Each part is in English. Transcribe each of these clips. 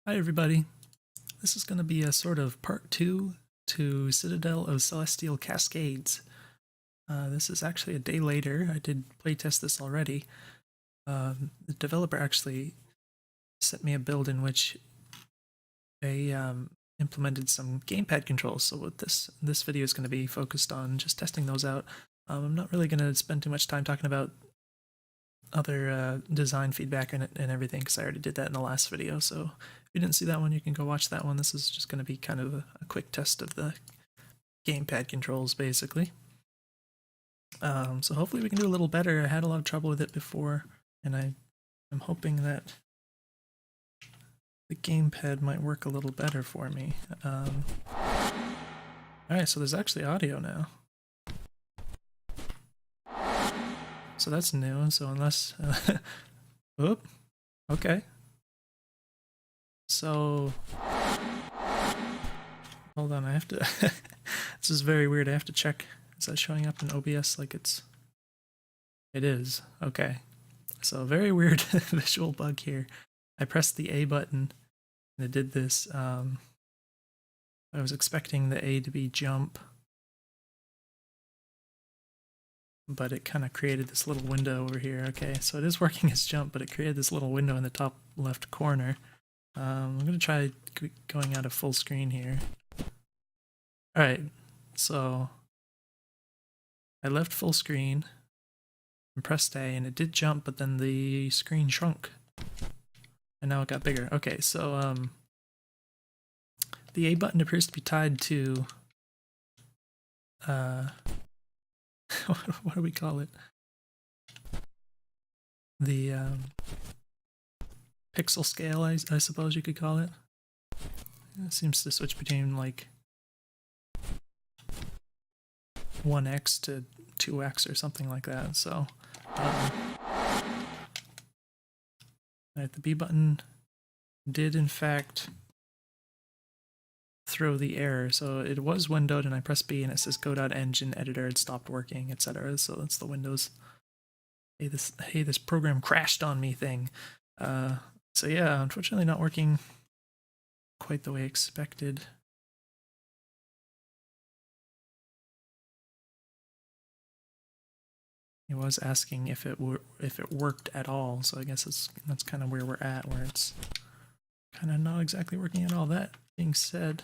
Hi everybody, this is going to be a sort of part 2 to Citadel of Celestial Cascades. This is actually a day later. I did playtest this already. The developer actually sent me a build in which they implemented some gamepad controls, so what this video is going to be focused on just testing those out. I'm not really going to spend too much time talking about other design feedback and everything because I already did that in the last video, so if you didn't see that one you can go watch that one. This is just going to be kind of a quick test of the gamepad controls basically. So hopefully we can do a little better. I had a lot of trouble with it before and I'm hoping that the gamepad might work a little better for me. Alright, so there's actually audio now. So that's new, so unless... Oop. Okay. So... Hold on, I have to... This is very weird, I have to check. Is that showing up in OBS like it's... It is. Okay. So very weird visual bug here. I pressed the A button and it did this. I was expecting the A to be jump, but it kind of created this little window over here. Okay, so it is working as jump, but it created this little window in the top left corner. I'm going to try going out of full screen here. Alright, so I left full screen and pressed A, and it did jump, but then the screen shrunk. And now it got bigger. Okay, so the A button appears to be tied to what do we call it? The pixel scale, I suppose you could call it. It seems to switch between like 1x to 2x or something like that. So right, the B button did in fact throw the error. So it was windowed and I pressed B and it says go.engine editor had stopped working, etc. So that's the Windows hey this program crashed on me thing. So yeah, unfortunately not working quite the way expected. He was asking if it worked at all, so I guess that's kind of where we're at, where it's kind of not exactly working at all. That being said,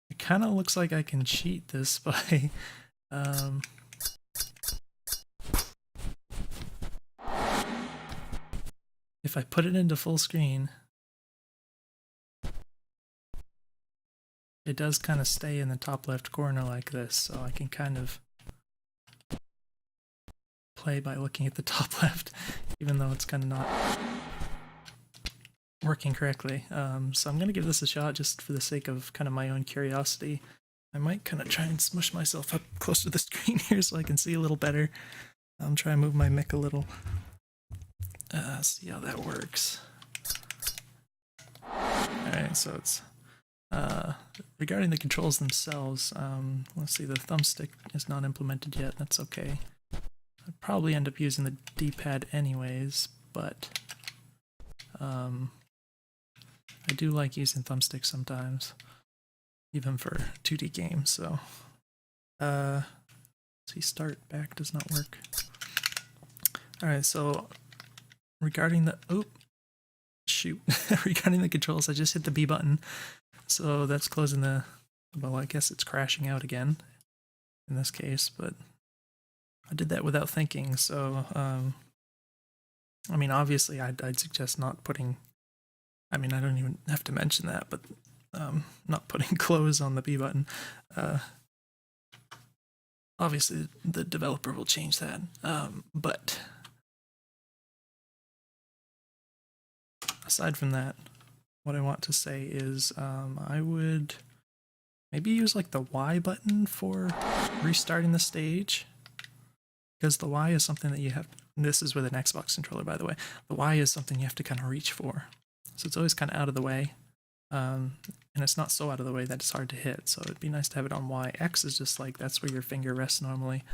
it kind of looks like I can cheat this by if I put it into full screen, it does kind of stay in the top left corner like this, so I can kind of play by looking at the top left, even though it's kind of not working correctly. So I'm going to give this a shot just for the sake of kind of my own curiosity. I might kind of try and smush myself up close to the screen here so I can see a little better. I'm trying to move my mic a little. See how that works. Alright, so it's regarding the controls themselves, let's see, the thumbstick is not implemented yet. That's okay. I'd probably end up using the D-pad anyways, but I do like using thumbsticks sometimes, even for 2D games. So see, start back does not work. Alright, so regarding the regarding the controls, I just hit the B button, so that's closing the, well, I guess it's crashing out again in this case, but I did that without thinking. So I mean, obviously I'd suggest not putting, I mean, I don't even have to mention that, but not putting close on the B button. Obviously the developer will change that, but aside from that, what I want to say is I would maybe use like the Y button for restarting the stage, because the Y is something that you have, this is with an Xbox controller by the way, the Y is something you have to kind of reach for. So it's always kind of out of the way, and it's not so out of the way that it's hard to hit, so it'd be nice to have it on Y. X is just like, that's where your finger rests normally.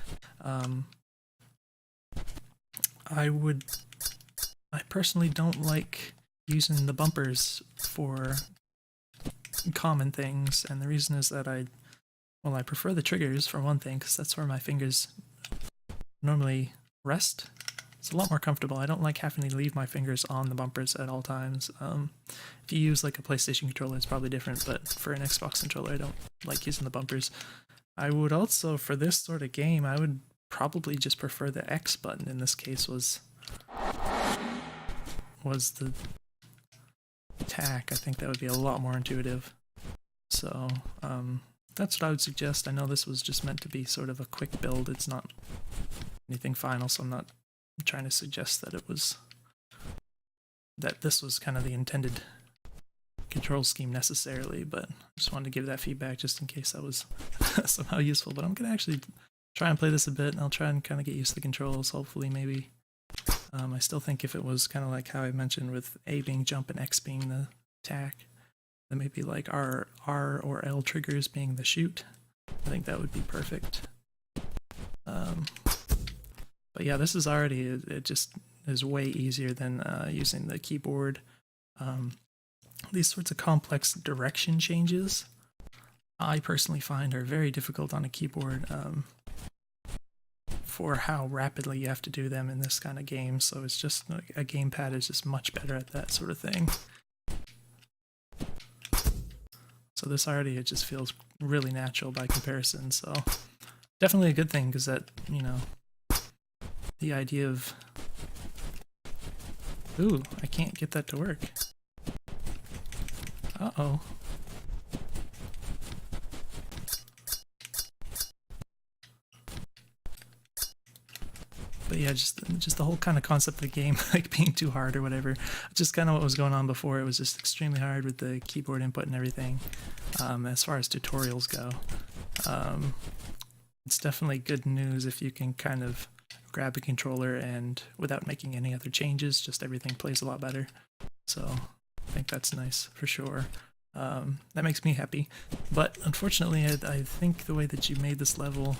I personally don't like using the bumpers for common things, and the reason is that I prefer the triggers for one thing, because that's where my fingers normally rest. It's a lot more comfortable. I don't like having to leave my fingers on the bumpers at all times. If you use like a PlayStation controller, it's probably different, but for an Xbox controller, I don't like using the bumpers. I would also, for this sort of game, I would probably just prefer the X button in this case was the attack. I think that would be a lot more intuitive. So that's what I would suggest. I know this was just meant to be sort of a quick build. It's not anything final, so I'm not trying to suggest that this was kind of the intended control scheme necessarily, but I just wanted to give that feedback just in case that was somehow useful. But I'm going to actually try and play this a bit, and I'll try and kind of get used to the controls, hopefully, maybe. I still think if it was kind of like how I mentioned with A being jump and X being the attack, then maybe like R or L triggers being the shoot, I think that would be perfect. But yeah, this is already, it just is way easier than using the keyboard. These sorts of complex direction changes, I personally find are very difficult on a keyboard for how rapidly you have to do them in this kind of game. So it's just, a gamepad is just much better at that sort of thing. So this already, it just feels really natural by comparison. So definitely a good thing, because that, you know, the idea of, ooh, I can't get that to work. Uh-oh. But yeah, just the whole kind of concept of the game, like being too hard or whatever. Just kind of what was going on before. It was just extremely hard with the keyboard input and everything. As far as tutorials go, it's definitely good news if you can kind of grab a controller and without making any other changes, just everything plays a lot better. So I think that's nice for sure. That makes me happy. But unfortunately, I think the way that you made this level,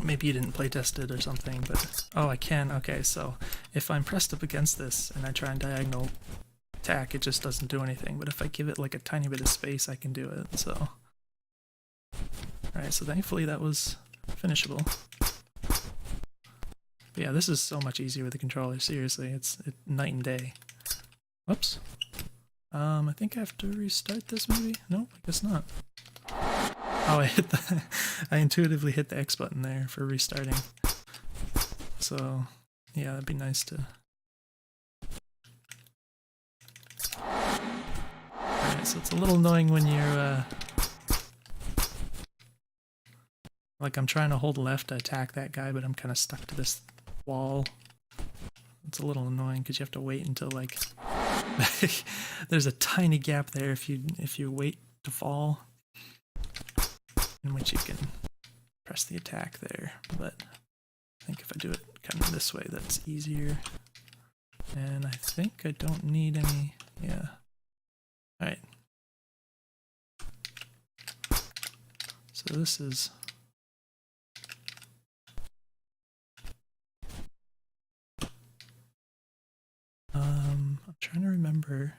maybe you didn't playtest it or something, but oh, I can. Okay, so if I'm pressed up against this and I try and diagonal attack, it just doesn't do anything. But if I give it like a tiny bit of space, I can do it. So, alright, so thankfully that was finishable. But yeah, this is so much easier with the controller. Seriously, it's night and day. Whoops. I think I have to restart this maybe? Nope, I guess not. Oh, I intuitively hit the X button there for restarting. So, yeah, that'd be nice to... Alright, so it's a little annoying when you're, like, I'm trying to hold left to attack that guy, but I'm kind of stuck to this wall. It's a little annoying because you have to wait until, like... There's a tiny gap there if you wait to fall, in which you can press the attack there, but I think if I do it kind of this way, that's easier. And I think I don't need any, yeah. Alright. So this is... I'm trying to remember...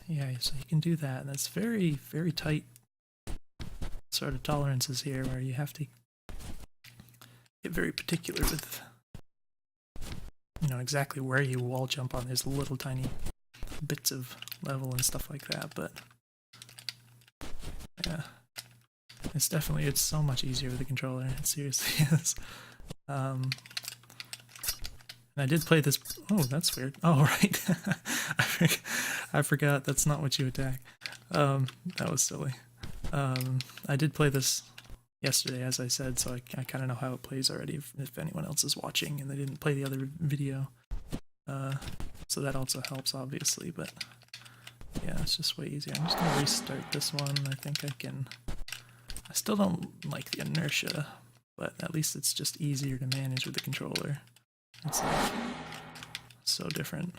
Yeah, so you can do that, and that's very, very tight sort of tolerances here, where you have to get very particular with, you know, exactly where you wall jump on these little tiny bits of level and stuff like that. But yeah, it's so much easier with the controller. It seriously is. And I did play this. Oh, that's weird. Oh, right. I forgot that's not what you attack. That was silly. I did play this yesterday, as I said, so I kind of know how it plays already if anyone else is watching and they didn't play the other video. So that also helps, obviously, but yeah, it's just way easier. I'm just going to restart this one. I think I can... I still don't like the inertia, but at least it's just easier to manage with the controller. It's like so different.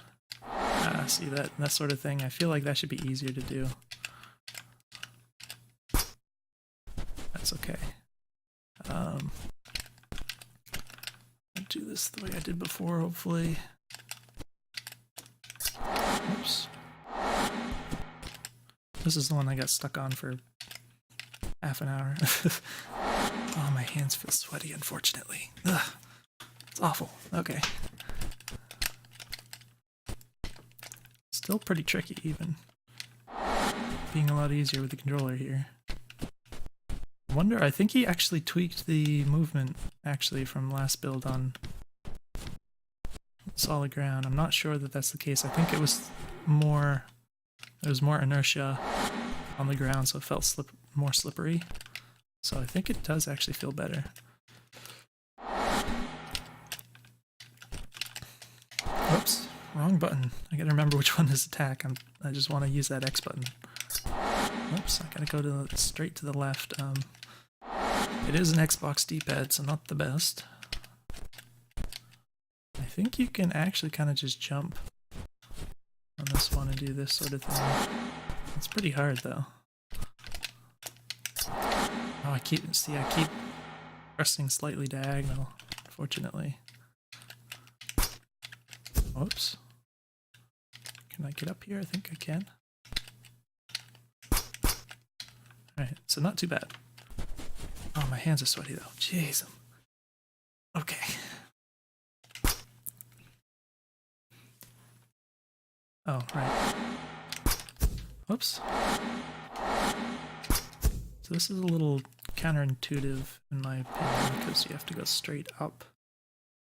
See that sort of thing. I feel like that should be easier to do. That's okay. do this the way I did before, hopefully. Oops. This is the one I got stuck on for half an hour. Oh, my hands feel sweaty, unfortunately. Ugh. It's awful. Okay. Still pretty tricky, even. Being a lot easier with the controller here. I think he actually tweaked the movement, actually, from last build on solid ground. I'm not sure that that's the case. I think it was more... There was more inertia on the ground, so it felt more slippery. So I think it does actually feel better. Oops, wrong button. I gotta remember which one is attack. I just want to use that X button. Oops, I gotta go straight to the left. It is an Xbox D-pad, so not the best. I think you can actually kind of just jump on this one and do this sort of thing. It's pretty hard though. Oh, I keep pressing slightly diagonal, unfortunately. Whoops. Can I get up here? I think I can. Alright, so not too bad. Oh, my hands are sweaty though. Jeez. Okay. Oh, right. Whoops. So this is a little counterintuitive in my opinion because you have to go straight up.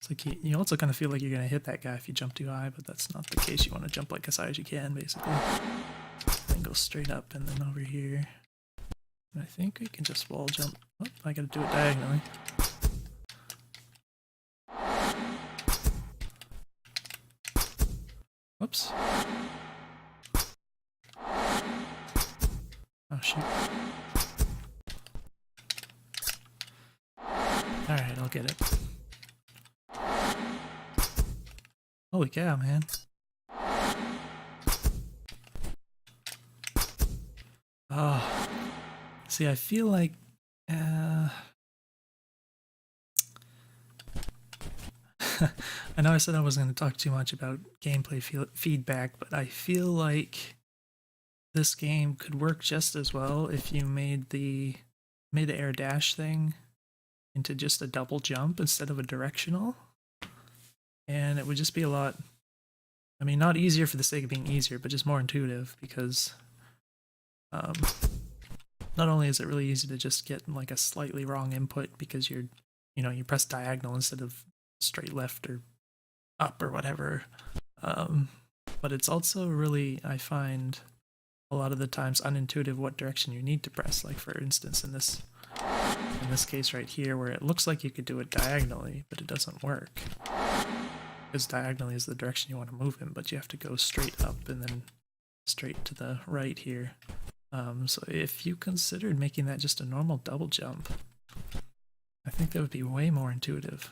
It's like you also kind of feel like you're going to hit that guy if you jump too high, but that's not the case. You want to jump like as high as you can, basically. Then go straight up and then over here. And I think we can just wall jump. Oh, I got to do it diagonally. Whoops. Oh, shoot. Alright, I'll get it. Holy cow, man. Oh. See, I feel like... I know I said I wasn't going to talk too much about gameplay feedback, but I feel like this game could work just as well if you made the mid-air dash thing into just a double jump instead of a directional. And it would just be a lot, I mean, not easier for the sake of being easier, but just more intuitive because not only is it really easy to just get like a slightly wrong input because you press diagonal instead of straight left or up or whatever, but it's also really, I find, a lot of the times unintuitive what direction you need to press. Like for instance in this case right here where it looks like you could do it diagonally, but it doesn't work. Because diagonally is the direction you want to move in, but you have to go straight up and then straight to the right here. So if you considered making that just a normal double jump, I think that would be way more intuitive.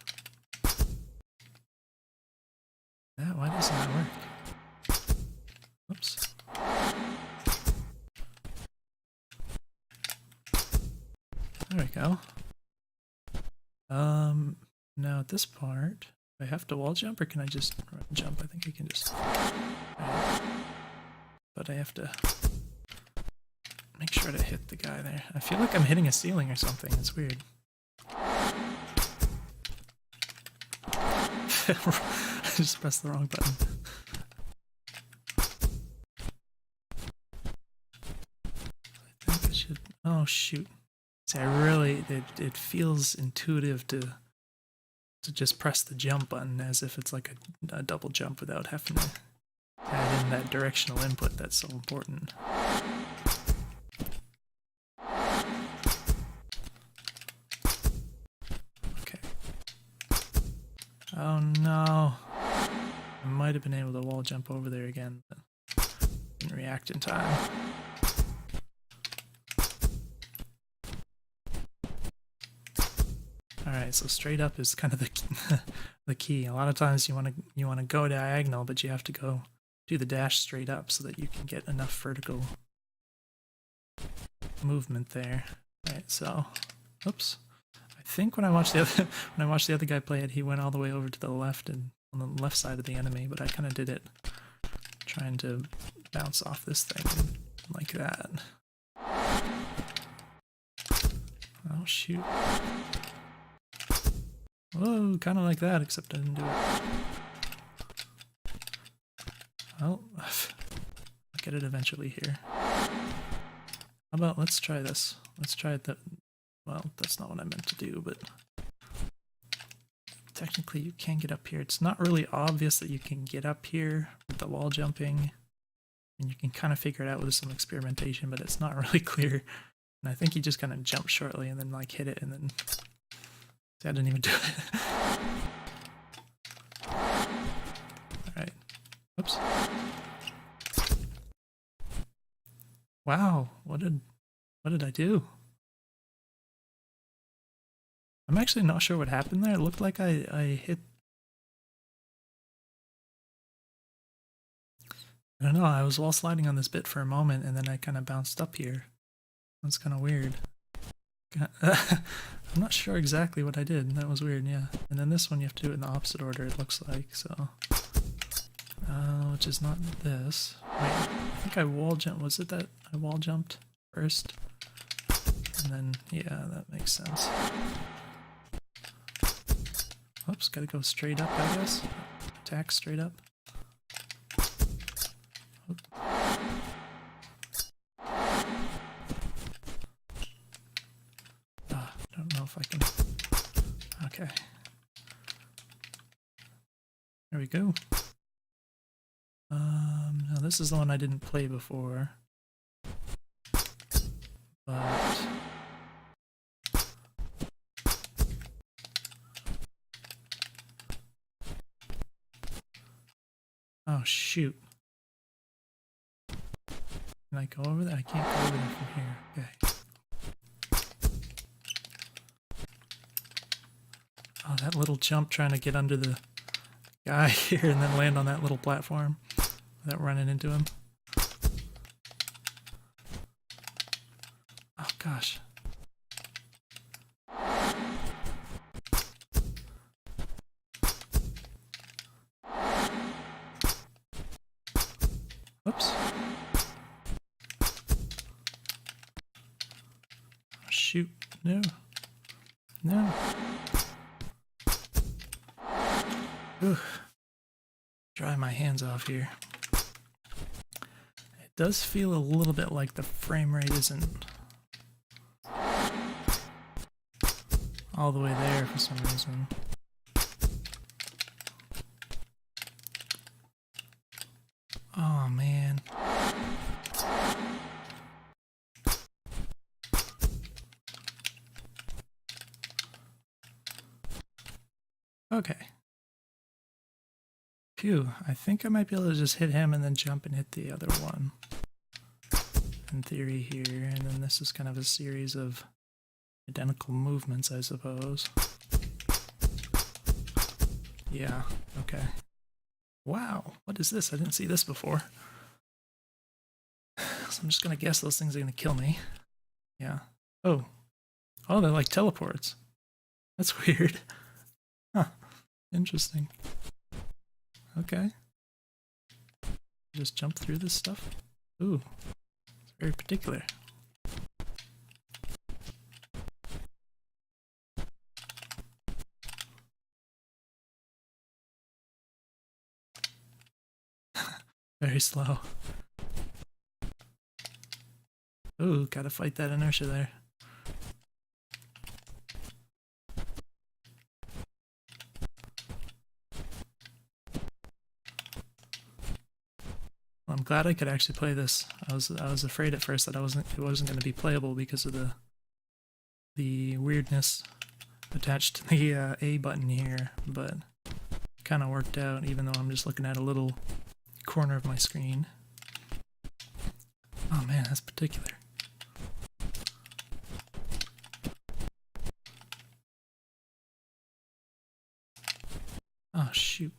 Why doesn't that work? Whoops. There we go. Now at this part, do I have to wall jump or can I just jump? I think I can just... But I have to make sure to hit the guy there. I feel like I'm hitting a ceiling or something. It's weird. I just pressed the wrong button. I think I should... Oh, shoot. See, it feels intuitive to just press the jump button as if it's like a double jump without having to add in that directional input that's so important. Okay. Oh no. I might have been able to wall jump over there again, but didn't react in time. Alright, so straight up is kind of the key. A lot of times you want to go diagonal, but you have to go do the dash straight up so that you can get enough vertical movement there. Alright, so oops. I think when I watched the other when I watched the other guy play it, he went all the way over to the left and on the left side of the enemy, but I kind of did it trying to bounce off this thing like that. Oh shoot. Whoa, kind of like that, except I didn't do it. Well, I'll get it eventually here. How about, let's try this. Let's try it. Well, that's not what I meant to do, but technically you can get up here. It's not really obvious that you can get up here with the wall jumping. And you can kind of figure it out with some experimentation, but it's not really clear. And I think he just kind of jumped shortly and then like hit it and then... See, I didn't even do it. Alright. Oops. Wow, what did I do? I'm actually not sure what happened there. It looked like I hit... I don't know, I was wall sliding on this bit for a moment and then I kind of bounced up here. That's kind of weird. I'm not sure exactly what I did. That was weird, yeah. And then this one you have to do it in the opposite order, it looks like, so... which is not this. Wait, I think I wall jumped. Was it that I wall jumped first? And then, yeah, that makes sense. Oops, gotta go straight up, I guess. Attack straight up. Oop. I don't know if I can... Okay. There we go. Now this is the one I didn't play before. But... Oh shoot. Can I go over there? I can't go over there from here. Okay. Oh, that little jump trying to get under the guy here and then land on that little platform without running into him. Oh gosh. Oops. Oh, shoot. No. No. Ugh. Dry my hands off here. It does feel a little bit like the frame rate isn't all the way there for some reason. Oh man. Okay. Phew, I think I might be able to just hit him and then jump and hit the other one. In theory here, and then this is kind of a series of identical movements, I suppose. Yeah, okay. Wow, what is this? I didn't see this before. So I'm just gonna guess those things are gonna kill me. Yeah. Oh. Oh, they're like teleports. That's weird. Huh. Interesting. Okay. Just jump through this stuff. Ooh. It's very particular. Very slow. Ooh, gotta fight that inertia there. Well, I'm glad I could actually play this. I was afraid at first that it wasn't going to be playable because of the weirdness attached to the A button here, but it kind of worked out even though I'm just looking at a little corner of my screen. Oh man, that's particular. Oh shoot.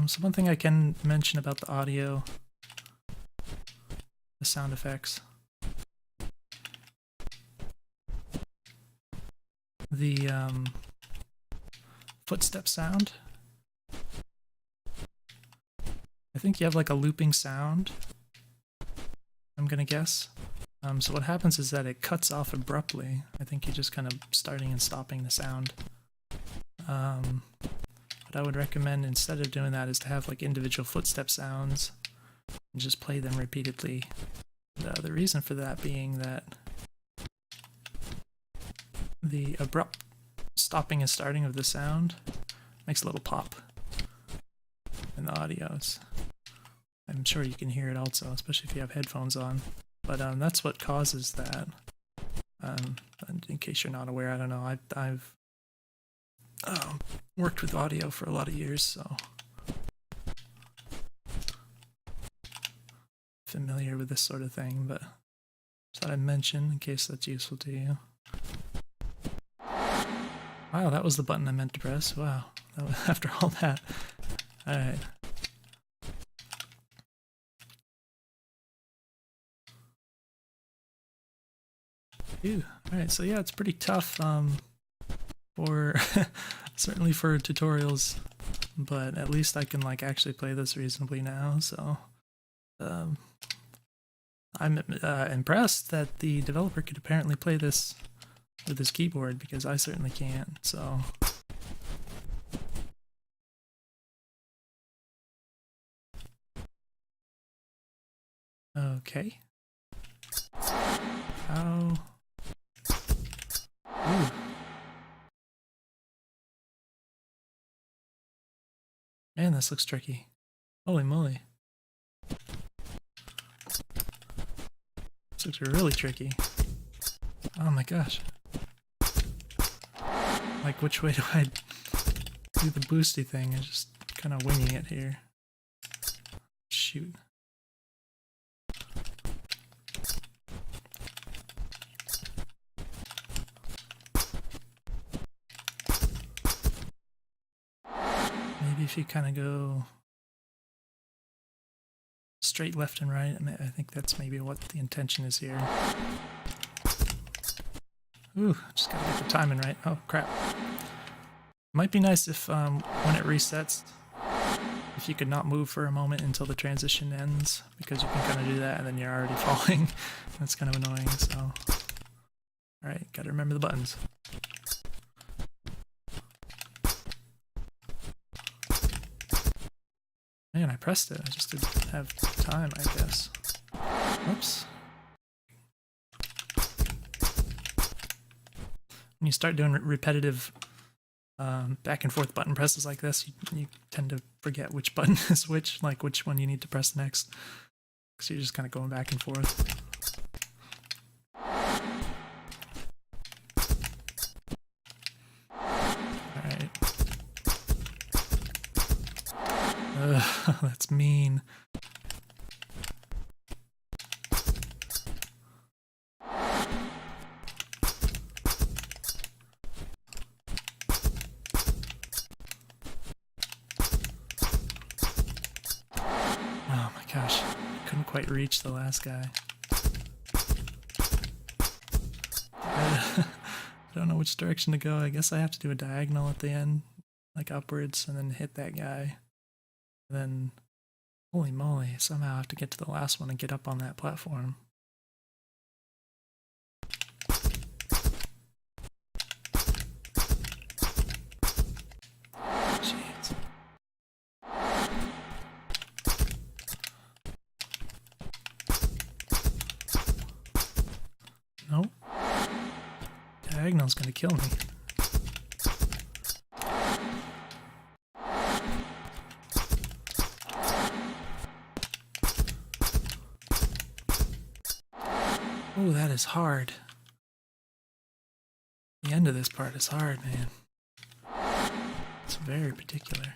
So one thing I can mention about the audio, the sound effects. the footstep sound. I think you have like a looping sound, I'm gonna guess. So what happens is that it cuts off abruptly. I think you're just kind of starting and stopping the sound. What I would recommend instead of doing that is to have like individual footstep sounds and just play them repeatedly. The reason for that being that the abrupt stopping and starting of the sound makes a little pop in the audios. I'm sure you can hear it also, especially if you have headphones on. But that's what causes that. In case you're not aware, I don't know. I've worked with audio for a lot of years, so familiar with this sort of thing. But thought I'd mention in case that's useful to you. Wow, that was the button I meant to press. Wow, that was, after all that. All right. Ew. All right, so yeah, it's pretty tough for certainly for tutorials, but at least I can like actually play this reasonably now. So I'm impressed that the developer could apparently play this with his keyboard because I certainly can't. So okay. How? Ooh. Man, this looks tricky. Holy moly. This looks really tricky. Oh my gosh. Like, which way do I do the boosty thing? I'm just kind of winging it here. Shoot. Maybe if you kind of go straight left and right, I think that's maybe what the intention is here. Ooh, just gotta get the timing right. Oh crap. Might be nice if when it resets, if you could not move for a moment until the transition ends, because you can kind of do that and then you're already falling. That's kind of annoying, so. Alright, gotta remember the buttons. Man, I pressed it. I just didn't have time, I guess. Oops. When you start doing repetitive back and forth button presses like this, you tend to forget which button is which, like which one you need to press next. Because you're just kind of going back and forth. Alright. That's mean. Oh my gosh, couldn't quite reach the last guy. I don't know which direction to go. I guess I have to do a diagonal at the end, like upwards, and then hit that guy. And then, holy moly, somehow I have to get to the last one and get up on that platform. Jeez. Nope. Diagonal's gonna kill me. Oh, that is hard. The end of this part is hard, man. It's very particular.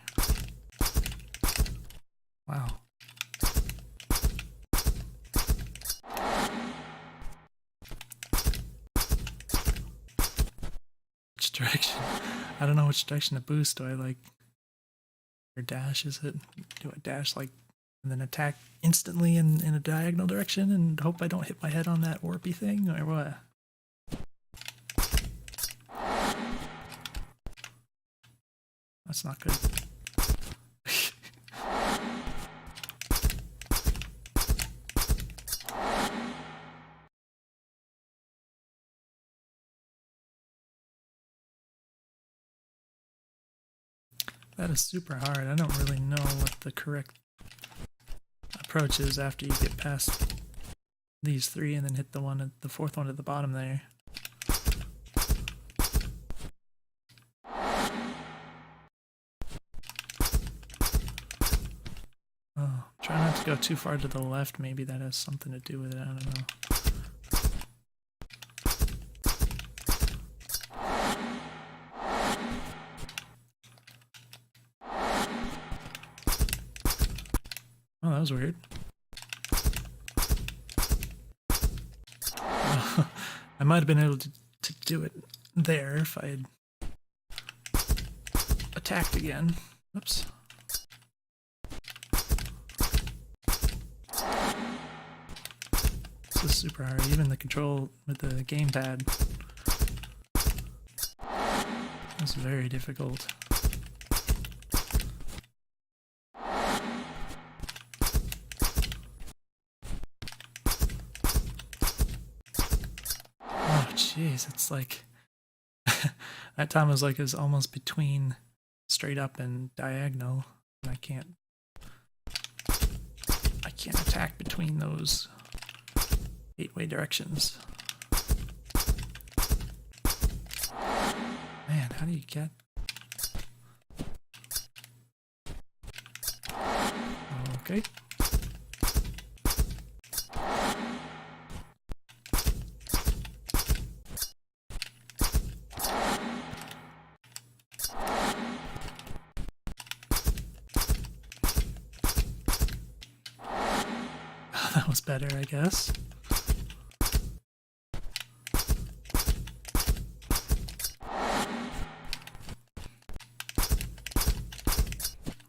Wow. Which direction? I don't know which direction to boost. Do I like... or dash, is it? Do I dash like... and then attack instantly in a diagonal direction and hope I don't hit my head on that warpy thing, or what? That's not good. That is super hard. I don't really know what the correct approach is after you get past these three and then hit the fourth one at the bottom there. Oh, try not to go too far to the left. Maybe that has something to do with it. I don't know. Oh, that was weird. I might have been able to do it there if I had attacked again. Oops. This is super hard. Even the control with the gamepad is very difficult. Jeez, it's like that time was like it's almost between straight up and diagonal, and I can't attack between those 8-way directions. Man, how do you get? Okay. That was better, I guess.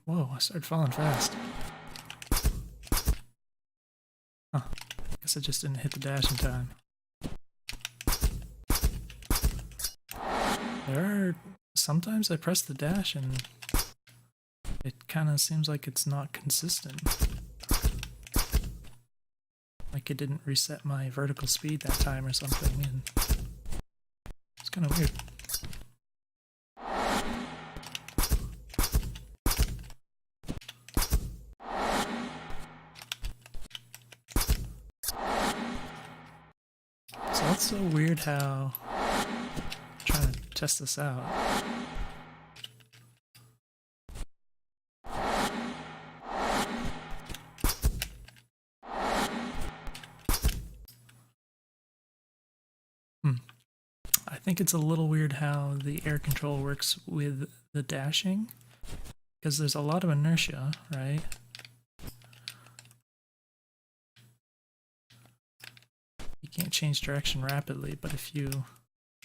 Whoa, I started falling fast. Huh. Guess I just didn't hit the dash in time. Sometimes I press the dash and it kind of seems like it's not consistent. Like it didn't reset my vertical speed that time or something, and it's kind of weird. So that's so weird how I'm trying to test this out. I think it's a little weird how the air control works with the dashing, because there's a lot of inertia, right? You can't change direction rapidly, but if you...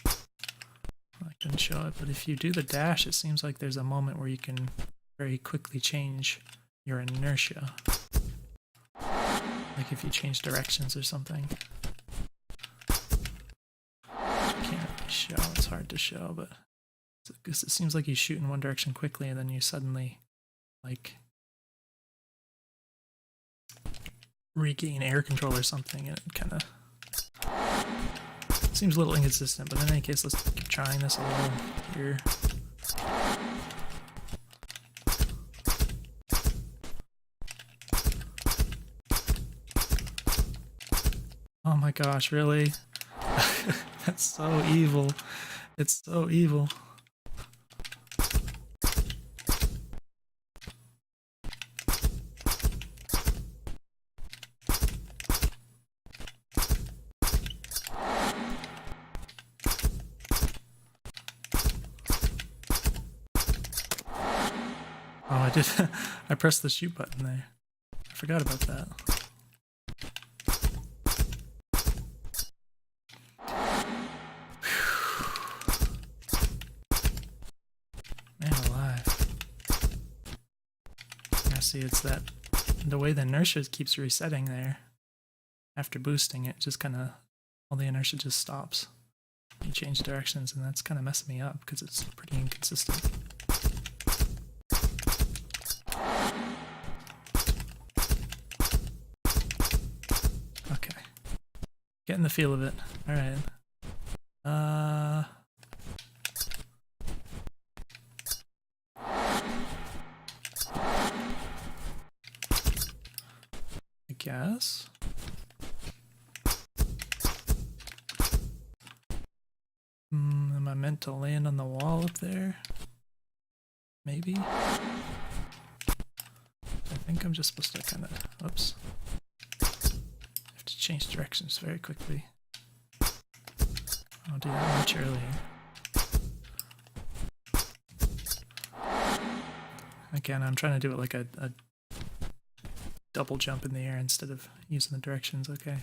I couldn't show it, but if you do the dash, it seems like there's a moment where you can very quickly change your inertia. Like if you change directions or something. Show. It's hard to show, but it seems like you shoot in one direction quickly and then you suddenly like regain air control or something, and it kind of seems a little inconsistent. But in any case, let's keep trying this a little here. Oh my gosh, really? That's so evil. It's so evil. Oh, I did. I pressed the shoot button there. I forgot about that. See, it's that the way the inertia keeps resetting there after boosting it, just kind of all the inertia just stops. You change directions, and that's kind of messing me up because it's pretty inconsistent. Getting the feel of it. Alright. I guess. Am I meant to land on the wall up there? Maybe? I think I'm just supposed to kind of... Whoops. I have to change directions very quickly. I'll do that much earlier. Again, I'm trying to do it like a double jump in the air instead of using the directions, okay.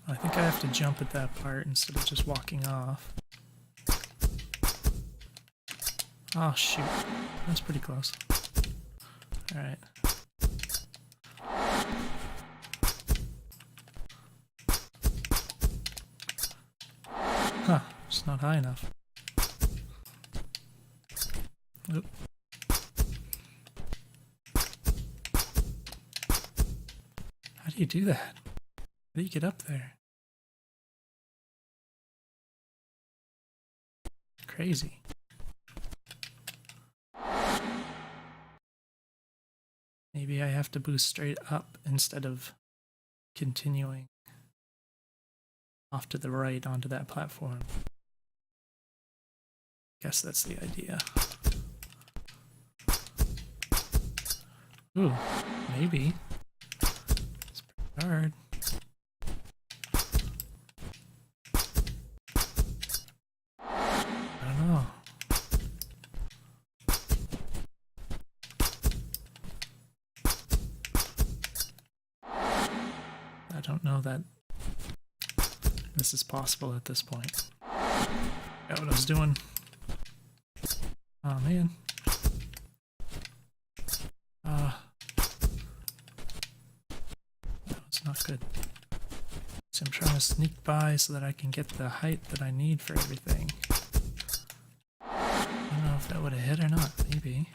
I think I have to jump at that part instead of just walking off. Oh shoot, that's pretty close. Alright. Huh, it's not high enough. Oop. How do you do that? How do you get up there? Crazy. Maybe I have to boost straight up instead of continuing off to the right onto that platform. Guess that's the idea. Ooh, maybe. It's pretty hard. I don't know. I don't know that this is possible at this point. Got what I was doing. Oh man. That's not good. So I'm trying to sneak by so that I can get the height that I need for everything. I don't know if that would have hit or not. Maybe.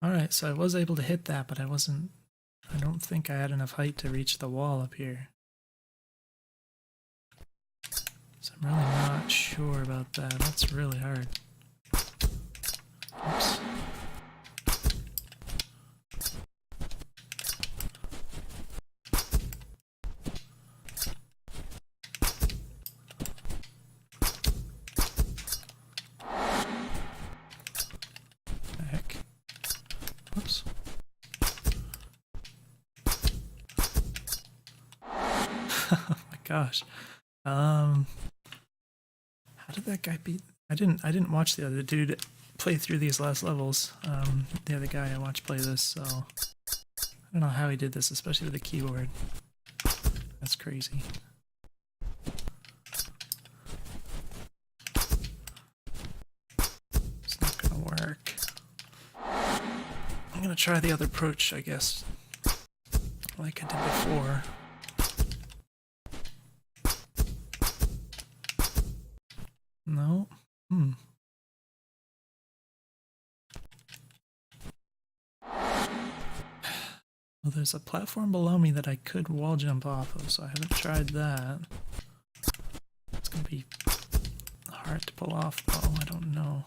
Alright, so I was able to hit that, but I don't think I had enough height to reach the wall up here. So I'm really not sure about that. That's really hard. Oops. Oops. Oh my gosh. How did that guy beat? I didn't watch the other dude play through these last levels. The other guy I watched play this, so I don't know how he did this, especially with the keyboard. That's crazy. It's not gonna work. I'm gonna try the other approach, I guess, like I did before. No? Well, there's a platform below me that I could wall jump off of, so I haven't tried that. It's gonna be hard to pull off, though. I don't know.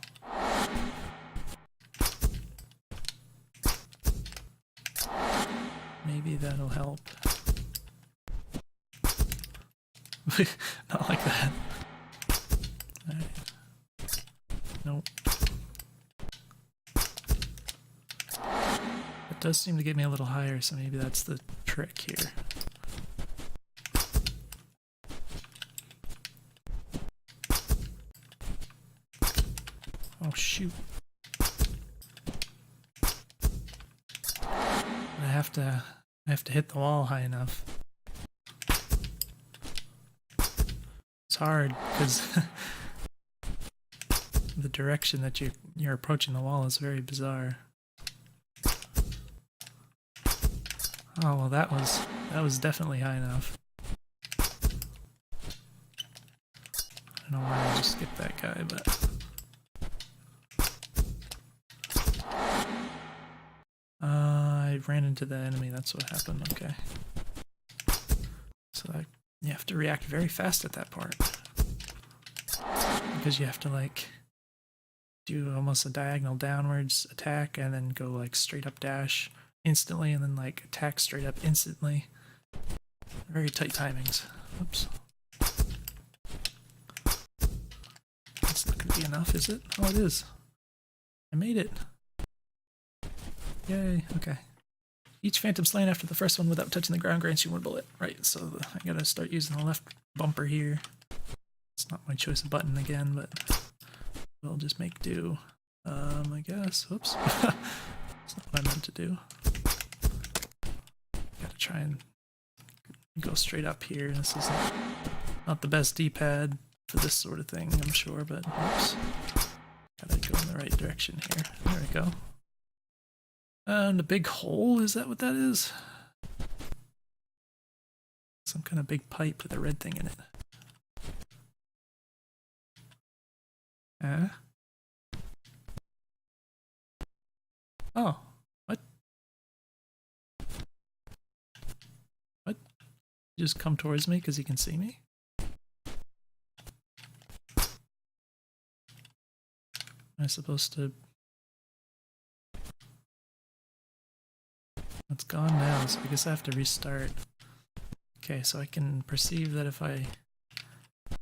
Maybe that'll help. Not like that. Alright. Nope. It does seem to get me a little higher, so maybe that's the trick here. Oh shoot. I have to hit the wall high enough. It's hard because the direction that you're approaching the wall is very bizarre. Oh well, that was definitely high enough. I don't know why I just skipped that guy, but I ran into the enemy. That's what happened. Okay, so you have to react very fast at that part because you have to like do almost a diagonal downwards attack and then go like straight up dash instantly and then like attack straight up instantly. Very tight timings. Oops. That's not gonna be enough, is it? Oh, it is. I made it. Yay, okay. Each phantom slain after the first one without touching the ground grants you one bullet. Right, so I gotta start using the left bumper here. It's not my choice of button again, but we'll just make do. I guess. Whoops. That's not what I meant to do. Gotta try and go straight up here. This is not the best D-pad for this sort of thing, I'm sure, but oops. Gotta go in the right direction here. There we go. And a big hole, is that what that is? Some kind of big pipe with a red thing in it. Oh, what? What? Just come towards me because he can see me? Am I supposed to... It's gone now, so I guess I have to restart. Okay, so I can perceive that if I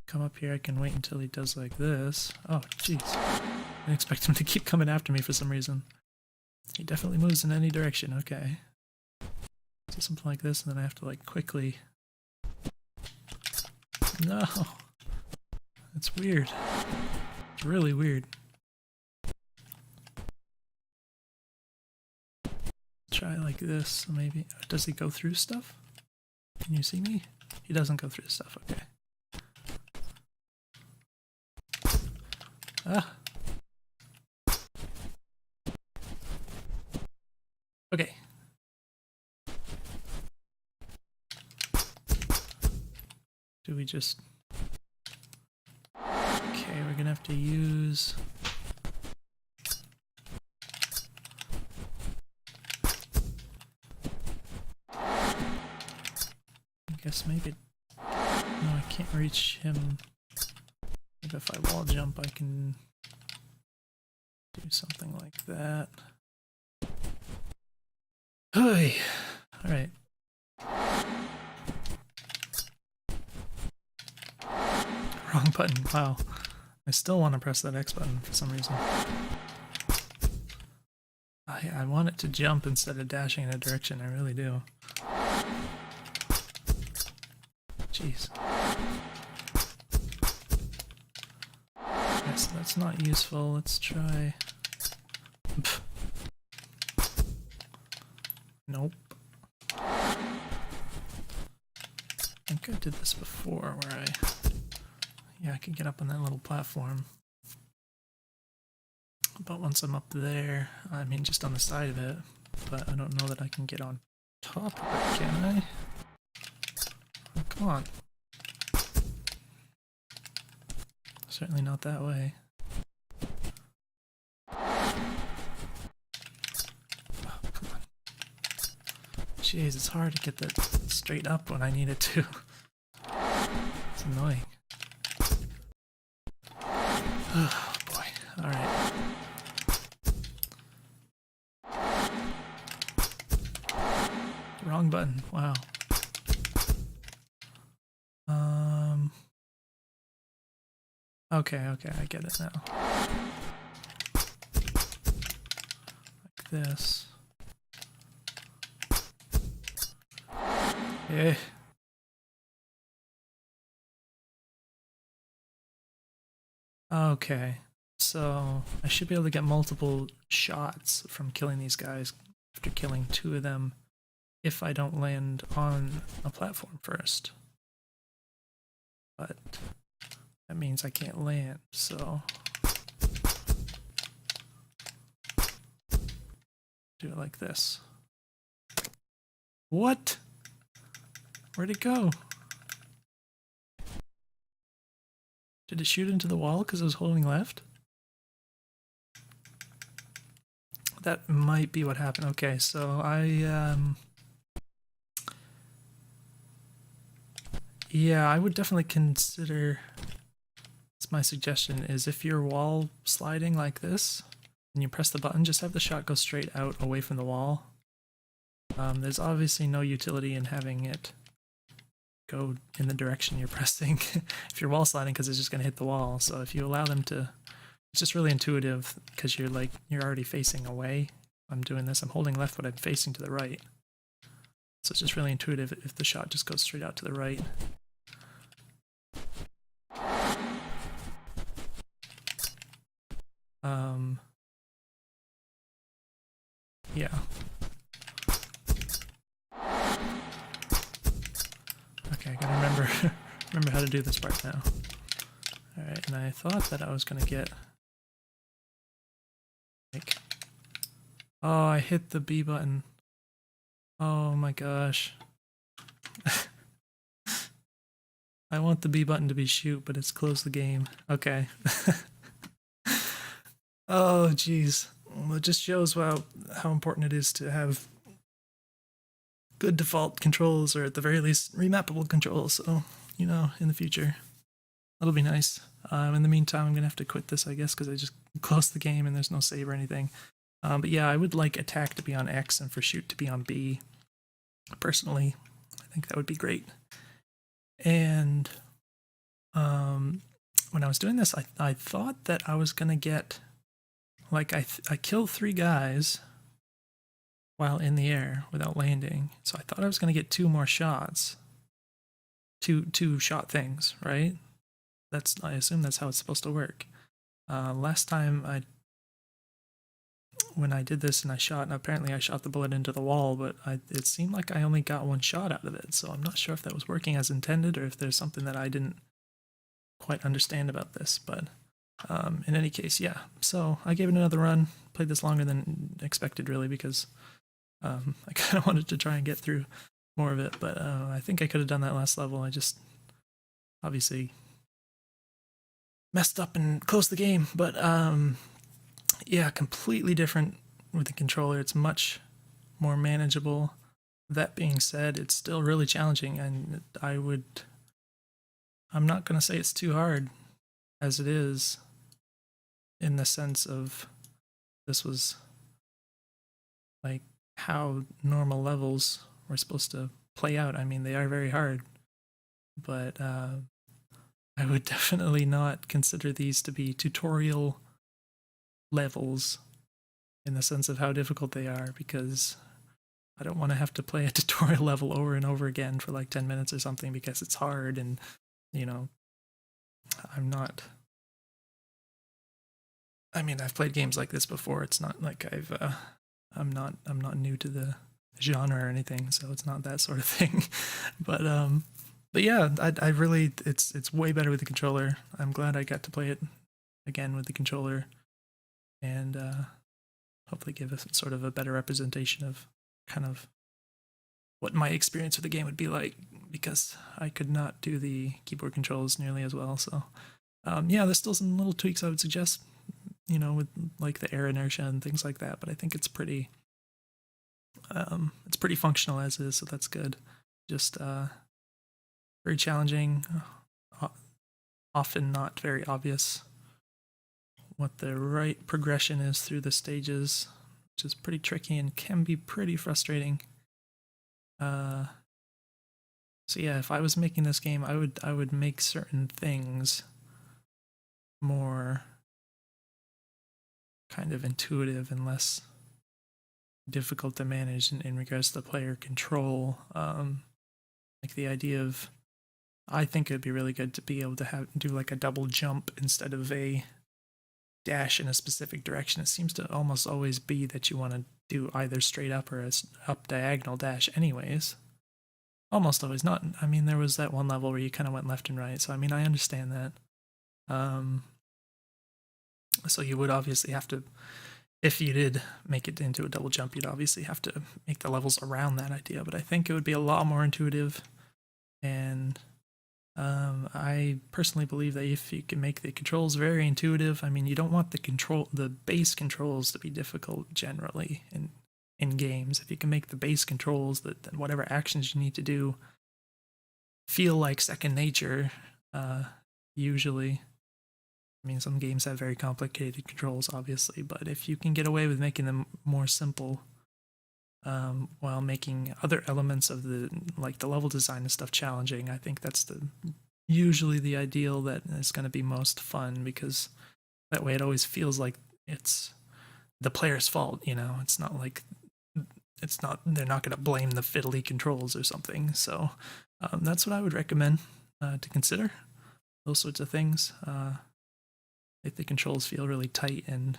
come up here, I can wait until he does like this. Oh, jeez. I didn't expect him to keep coming after me for some reason. He definitely moves in any direction, okay. So something like this, and then I have to like quickly... No! It's weird. It's really weird. Try like this, maybe. Does he go through stuff? Can you see me? He doesn't go through stuff, okay. Ah! Okay. Do we just... Okay, we're gonna have to use... I guess maybe... No, I can't reach him. Maybe if I wall jump, I can do something like that. Hey! Alright. Wrong button. Wow. I still want to press that X button for some reason. I want it to jump instead of dashing in a direction, I really do. Jeez. Okay, so that's not useful. Let's try... Pff. Nope. I think I did this before where I could get up on that little platform. But once I'm up there, I mean just on the side of it, but I don't know that I can get on top of it, can I? Oh, come on. Certainly not that way. Oh, come on. Jeez, it's hard to get that straight up when I need it to. It's annoying. Oh boy, alright. Wrong button, wow. Okay, I get it now. Like this. Yeah. Okay, so I should be able to get multiple shots from killing these guys after killing 2 of them if I don't land on a platform first. But that means I can't land, so Do it like this. What? Where'd it go? Did it shoot into the wall because I was holding left? That might be what happened. Okay, so yeah, I would definitely consider, it's my suggestion, is if you're wall sliding like this, and you press the button, just have the shot go straight out away from the wall. There's obviously no utility in having it go in the direction you're pressing if you're wall sliding, because it's just going to hit the wall. So if you allow them to, it's just really intuitive because you're already facing away. I'm doing this, I'm holding left, but I'm facing to the right. So it's just really intuitive if the shot just goes straight out to the right. Yeah. Okay, I gotta remember remember how to do this part now. Alright, and I thought that I was gonna get like, oh, I hit the B button. Oh my gosh. I want the B button to be shoot, but it's close the game. Okay. Oh jeez. Well, it just shows how important it is to have good default controls, or at the very least remappable controls, so you know, in the future that'll be nice. In the meantime, I'm gonna have to quit this, I guess, because I just closed the game and there's no save or anything. But yeah, I would like attack to be on X and for shoot to be on B. Personally, I think that would be great. And when I was doing this, I thought that I was gonna get, like, I killed 3 guys while in the air without landing, so I thought I was gonna get 2 more shots. Two shot things, right? I assume that's how it's supposed to work. Last time when I did this and I shot, and apparently I shot the bullet into the wall, but it seemed like I only got 1 shot out of it, so I'm not sure if that was working as intended or if there's something that I didn't quite understand about this, but in any case, yeah. So I gave it another run, played this longer than expected, really, because I kind of wanted to try and get through more of it, but I think I could have done that last level. I just obviously messed up and closed the game, but yeah, completely different with the controller. It's much more manageable. That being said, it's still really challenging, and I'm not going to say it's too hard as it is, in the sense of this was like how normal levels were supposed to play out. I mean, they are very hard, but I would definitely not consider these to be tutorial levels in the sense of how difficult they are, because I don't want to have to play a tutorial level over and over again for like 10 minutes or something because it's hard, and you know, I mean, I've played games like this before. It's not like I'm not new to the genre or anything, so it's not that sort of thing. But yeah, I really, it's way better with the controller. I'm glad I got to play it again with the controller, and hopefully give us sort of a better representation of kind of what my experience with the game would be like, because I could not do the keyboard controls nearly as well. So yeah, there's still some little tweaks I would suggest, you know, with like the air inertia and things like that, but I think it's pretty functional as is, so that's good. Just very challenging, often not very obvious what the right progression is through the stages, which is pretty tricky and can be pretty frustrating. So yeah, if I was making this game, I would make certain things more kind of intuitive and less difficult to manage in regards to player control. Like the idea of, I think it'd be really good to be able to do like a double jump instead of a dash in a specific direction. It seems to almost always be that you want to do either straight up or a up diagonal dash anyways. Almost always. Not, I mean, there was that one level where you kind of went left and right, so I mean, I understand that. So you would obviously have to if you did make it into a double jump, you'd obviously have to make the levels around that idea, but I think it would be a lot more intuitive. And I personally believe that if you can make the controls very intuitive, I mean, you don't want the base controls to be difficult generally in games. If you can make the base controls that whatever actions you need to do feel like second nature, usually. I mean, some games have very complicated controls, obviously, but if you can get away with making them more simple, while making other elements of the level design and stuff challenging, I think that's usually the ideal that is going to be most fun, because that way it always feels like it's the player's fault. It's not like they're not going to blame the fiddly controls or something. So that's what I would recommend to consider. Those sorts of things. If the controls feel really tight and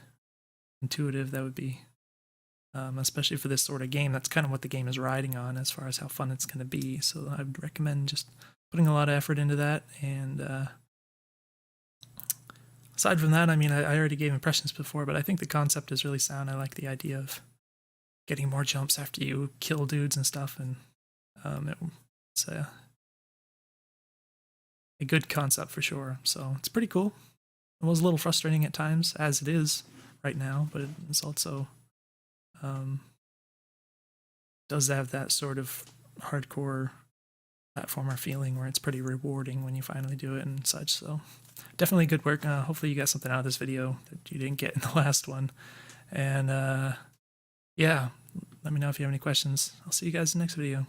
intuitive, that would be, especially for this sort of game, that's kind of what the game is riding on as far as how fun it's going to be. So I would recommend just putting a lot of effort into that. And aside from that, I mean, I already gave impressions before, but I think the concept is really sound. I like the idea of getting more jumps after you kill dudes and stuff, and it's a good concept for sure. So it's pretty cool. It was a little frustrating at times, as it is right now, but it's also does have that sort of hardcore platformer feeling where it's pretty rewarding when you finally do it and such. So definitely good work. Hopefully you got something out of this video that you didn't get in the last one. And yeah, let me know if you have any questions. I'll see you guys in the next video.